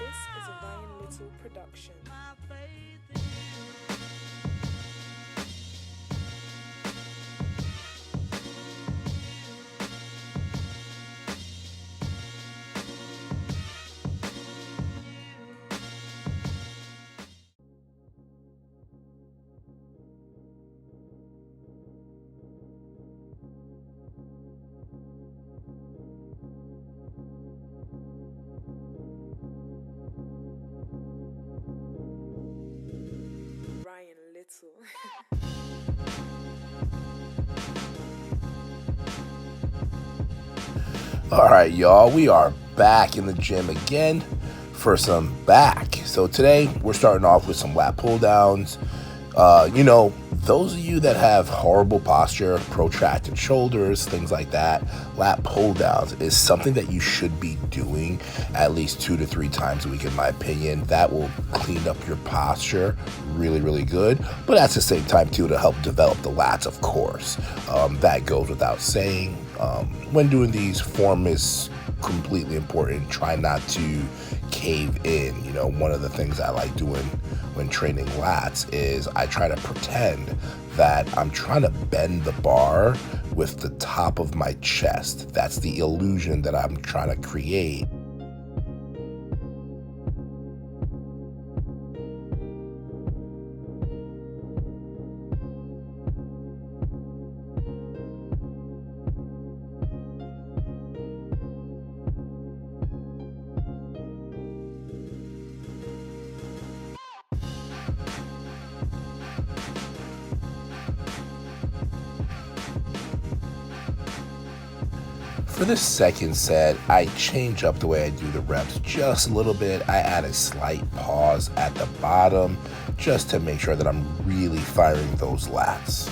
This is a Ryan Little production. Ryan Little. All right, y'all, we are back in the gym again for some back. So today we're starting off with some lat pull downs. Those of you that have horrible posture, protracted shoulders, things like that, lat pull downs is something that you should be doing at least 2 to 3 times a week, in my opinion. That will clean up your posture really, really good. But at the same time, too, to help develop the lats, of course. That goes without saying. When doing these, form is completely important. Try not to cave in. One of the things I like doing when training lats is I try to pretend that I'm trying to bend the bar with the top of my chest. That's the illusion that I'm trying to create. For the second set, I change up the way I do the reps just a little bit. I add a slight pause at the bottom just to make sure that I'm really firing those lats.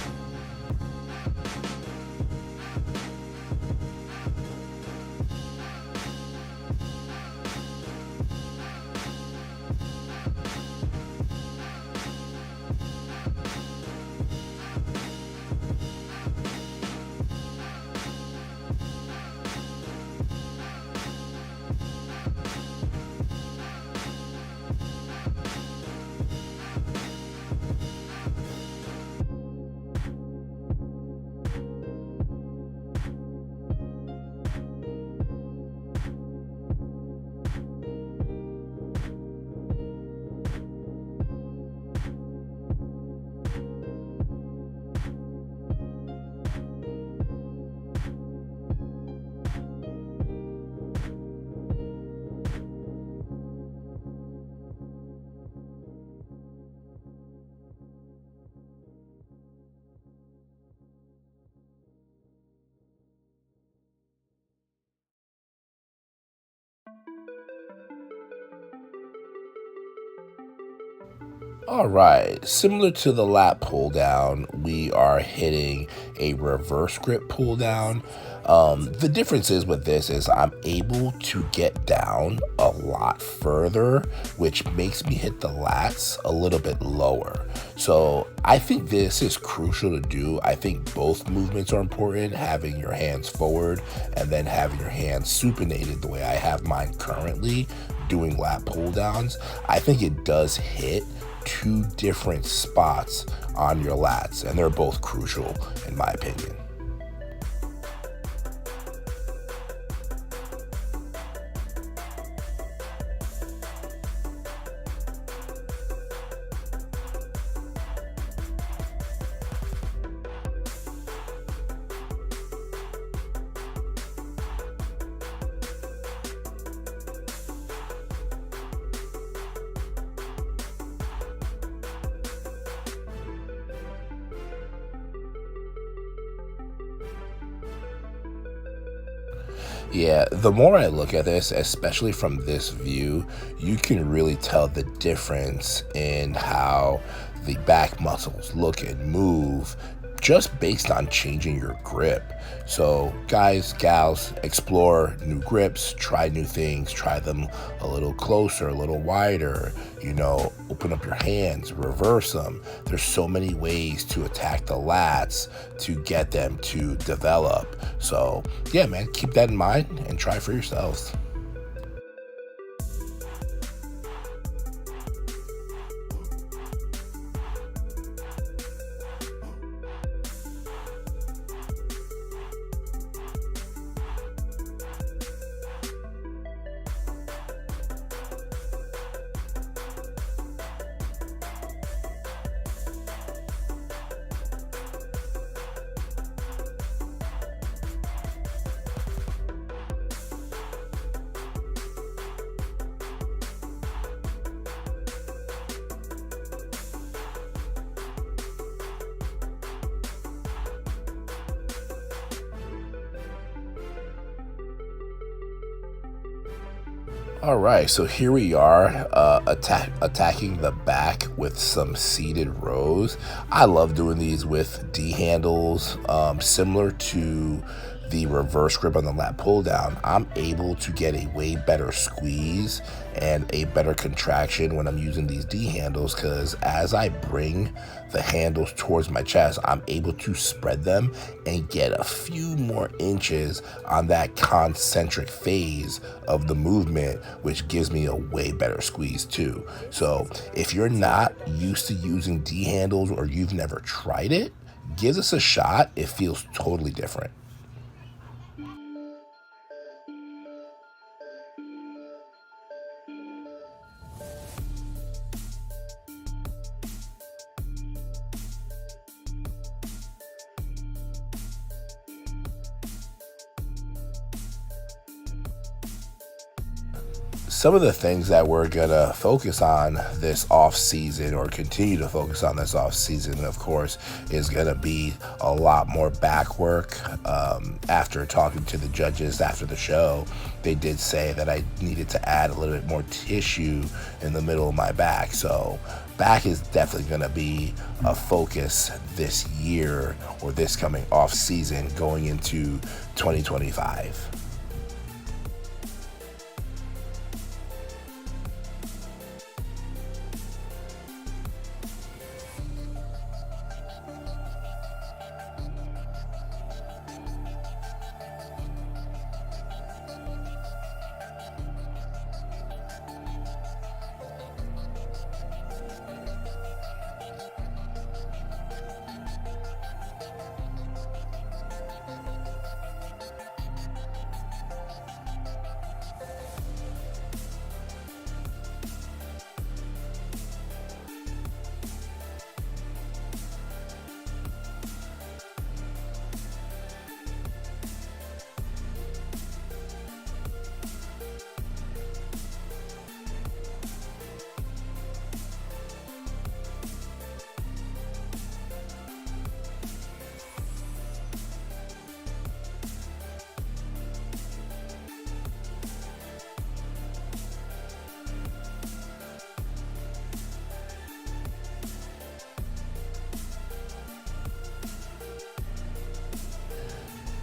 All right, similar to the lat pull down, we are hitting a reverse grip pull down. The difference is with this is I'm able to get down a lot further, which makes me hit the lats a little bit lower. So I think this is crucial to do. I think both movements are important, having your hands forward and then having your hands supinated the way I have mine currently doing lat pull downs. I think it does hit 2 different spots on your lats, and they're both crucial in my opinion. Yeah, the more I look at this, especially from this view, you can really tell the difference in how the back muscles look and move just based on changing your grip. So guys, gals, explore new grips, try new things, try them a little closer, a little wider, open up your hands, reverse them. There's so many ways to attack the lats to get them to develop. So yeah, man, keep that in mind and try for yourselves. All right, so here we are attacking the back with some seated rows. I love doing these with D handles, similar to the reverse grip on the lat pull down. I'm able to get a way better squeeze and a better contraction when I'm using these D handles, because as I bring the handles towards my chest, I'm able to spread them and get a few more inches on that concentric phase of the movement, which gives me a way better squeeze too. So if you're not used to using D handles or you've never tried it, give this a shot. It feels totally different. Some of the things that we're gonna focus on this off season, or continue to focus on this off season, of course, is gonna be a lot more back work. After talking to the judges after the show, they did say that I needed to add a little bit more tissue in the middle of my back. So back is definitely gonna be a focus this year, or this coming off season going into 2025.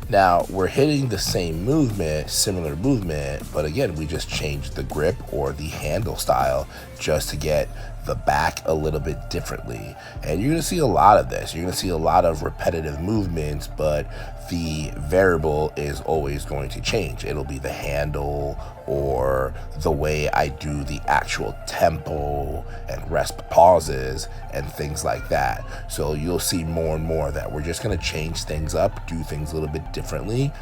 Now, we're hitting the same movement, similar movement, but again, we just changed the grip or the handle style just to get the back a little bit differently. And you're gonna see a lot of this. You're gonna see a lot of repetitive movements, but the variable is always going to change. It'll be the handle or the way I do the actual tempo and rest pauses and things like that. So you'll see more and more that we're just gonna change things up, do things a little bit differently,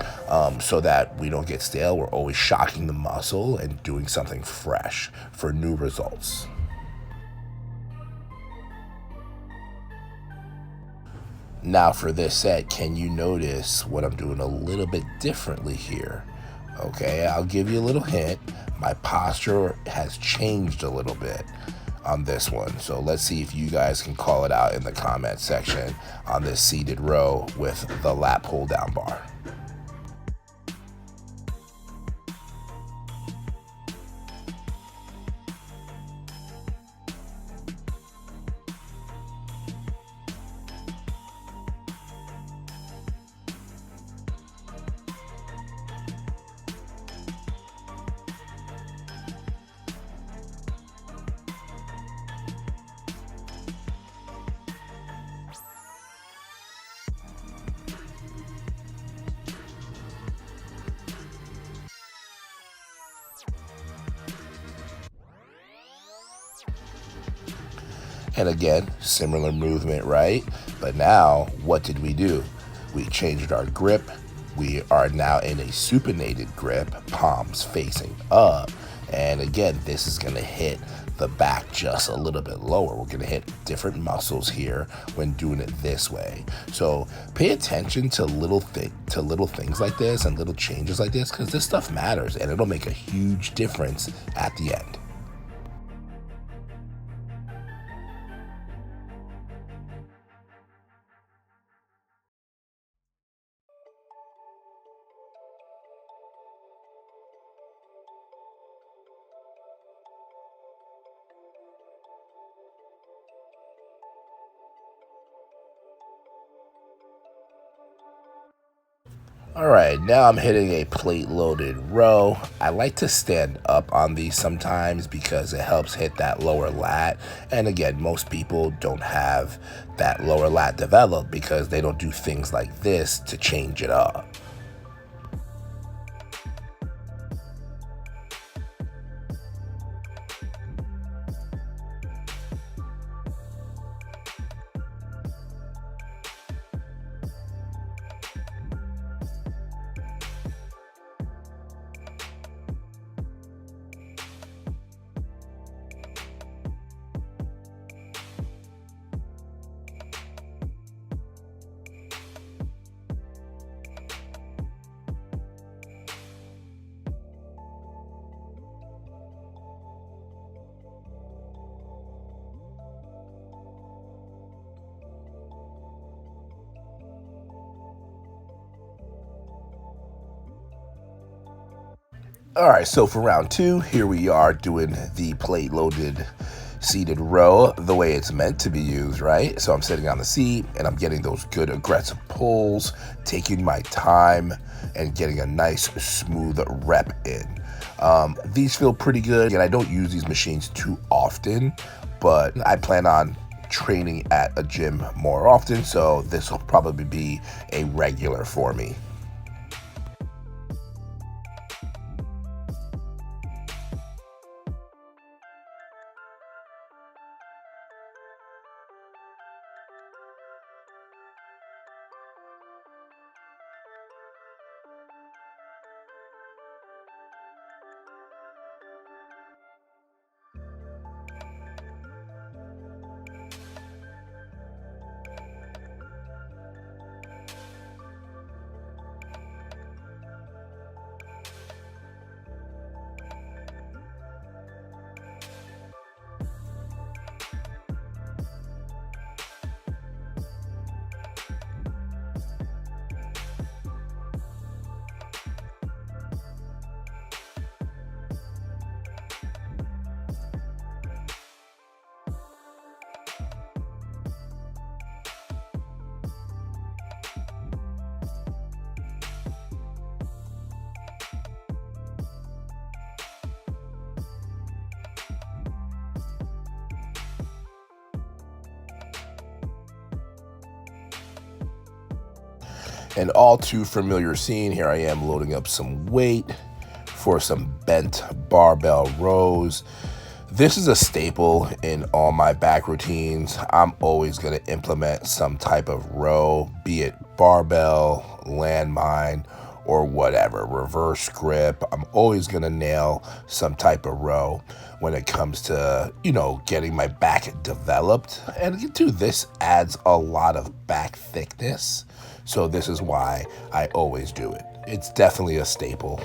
so that we don't get stale. We're always shocking the muscle and doing something fresh for new results. Now for this set, can you notice what I'm doing a little bit differently here? Okay, I'll give you a little hint. My posture has changed a little bit on this one. So let's see if you guys can call it out in the comment section on this seated row with the lat pull down bar. And again, similar movement, right? But now, what did we do? We changed our grip. We are now in a supinated grip, palms facing up. And again, this is gonna hit the back just a little bit lower. We're gonna hit different muscles here when doing it this way. So pay attention to little things like this and little changes like this, because this stuff matters and it'll make a huge difference at the end. All right, now I'm hitting a plate loaded row. I like to stand up on these sometimes because it helps hit that lower lat. And again, most people don't have that lower lat developed because they don't do things like this to change it up. All right, so for round two, here we are doing the plate loaded seated row the way it's meant to be used, right? So I'm sitting on the seat and I'm getting those good aggressive pulls, taking my time and getting a nice smooth rep in. These feel pretty good, and I don't use these machines too often, but I plan on training at a gym more often, so this will probably be a regular for me. An all too familiar scene. Here I am loading up some weight for some bent barbell rows. This is a staple in all my back routines. I'm always going to implement some type of row, be it barbell, landmine, or whatever, reverse grip. I'm always going to nail some type of row when it comes to, getting my back developed. And too, this adds a lot of back thickness. So this is why I always do it. It's definitely a staple.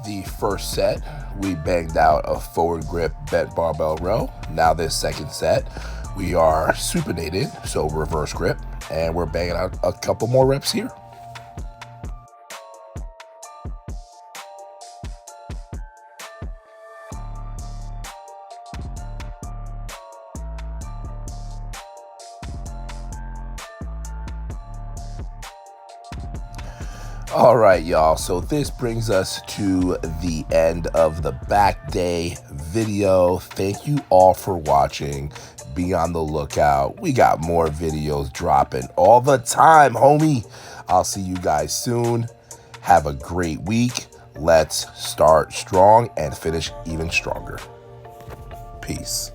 The first set, we banged out a forward grip bent barbell row. Now this second set, we are supinated, so reverse grip, and we're banging out a couple more reps here. All right, y'all. So this brings us to the end of the back day video. Thank you all for watching. Be on the lookout. We got more videos dropping all the time, homie. I'll see you guys soon. Have a great week. Let's start strong and finish even stronger. Peace.